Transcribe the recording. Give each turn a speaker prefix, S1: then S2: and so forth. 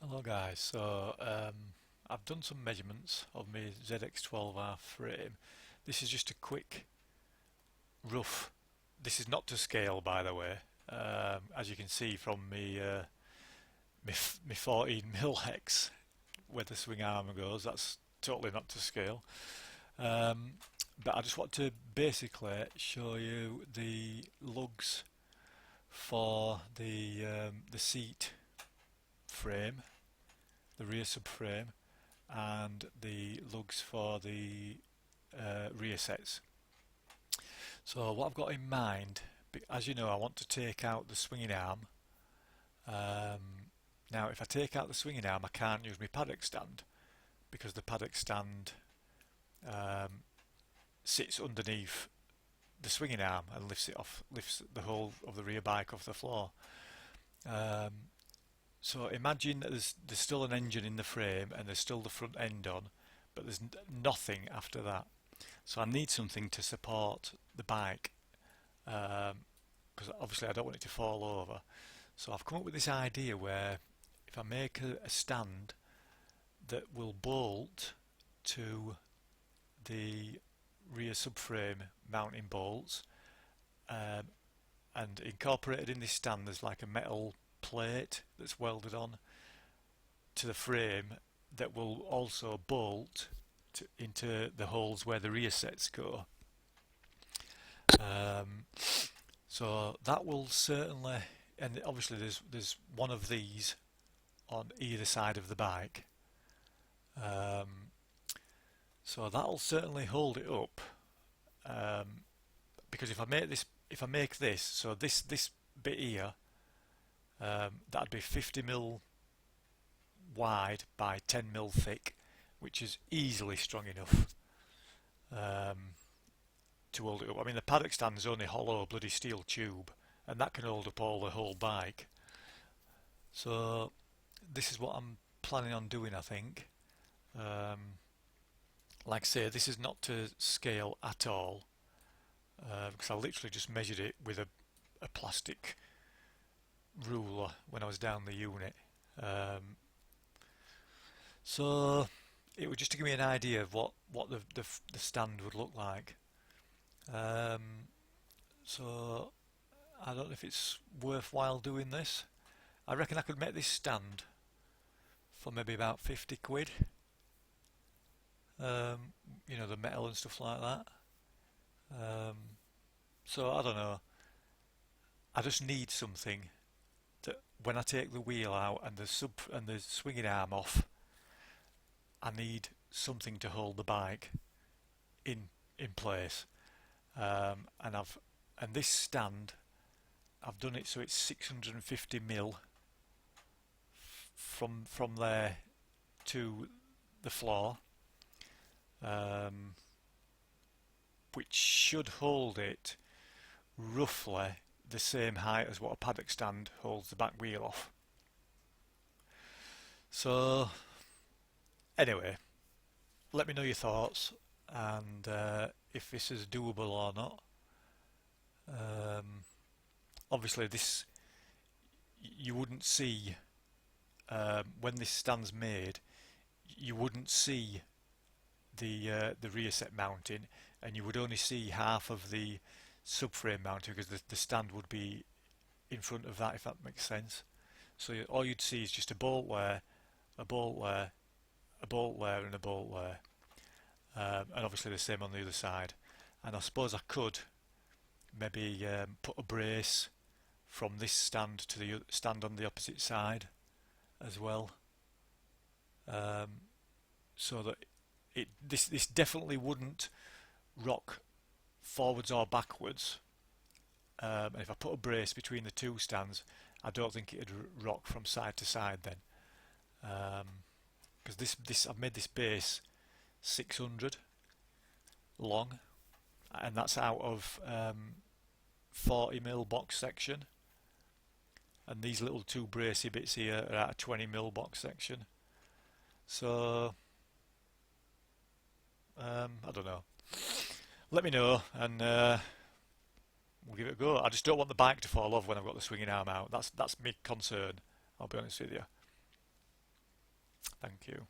S1: Hello guys, I've done some measurements of my ZX12R frame. This is just a quick rough, this is not to scale by the way, as you can see from me 14mm hex where the swing arm goes, that's totally not to scale. But I just want to basically show you the lugs for the seat frame, the rear subframe, and the lugs for the rear sets. So what I've got in mind, as you know, I want to take out the swinging arm. Now if I take out the swinging arm I can't use my paddock stand because the paddock stand sits underneath the swinging arm and lifts the whole of the rear bike off the floor. So imagine that there's still an engine in the frame and there's still the front end on, but there's nothing after that. So I need something to support the bike, because obviously I don't want it to fall over. So I've come up with this idea where if I make a stand that will bolt to the rear subframe mounting bolts, and incorporated in this stand there's like a metal plate that's welded on to the frame that will also bolt into the holes where the rear sets go. So that will certainly, and obviously there's one of these on either side of the bike, so that'll certainly hold it up, because if I make this, so this bit here, that'd be 50mm wide by 10mm thick, which is easily strong enough to hold it up. I mean, the paddock stand is only hollow bloody steel tube, and that can hold up the whole bike. So this is what I'm planning on doing, I think. Like I say, this is not to scale at all, because I literally just measured it with a plastic ruler when I was down the unit. So it was just to give me an idea of what the stand would look like. So I don't know if it's worthwhile doing this. I reckon I could make this stand for maybe about 50 quid. You know, the metal and stuff like that. So I don't know. I just need something that when I take the wheel out and the swinging arm off, I need something to hold the bike in place. And this stand, I've done it so it's 650mm from there to the floor, which should hold it roughly the same height as what a paddock stand holds the back wheel off. So anyway, let me know your thoughts and if this is doable or not. Obviously this you wouldn't see, when this stand's made, you wouldn't see the rear set mounting, and you would only see half of the subframe mounting because the stand would be in front of that, if that makes sense. So all you'd see is just a bolt there, a bolt there, a bolt there, and a bolt there, and obviously the same on the other side. And I suppose I could maybe put a brace from this stand to the stand on the opposite side as well, so that this definitely wouldn't rock forwards or backwards, and if I put a brace between the two stands I don't think it'd rock from side to side then, because this I've made this base 600 long, and that's out of 40mm box section, and these little two bracey bits here are out of 20mm box section. So I don't know. Let me know and we'll give it a go. I just don't want the bike to fall off when I've got the swinging arm out. That's my concern, I'll be honest with you. Thank you.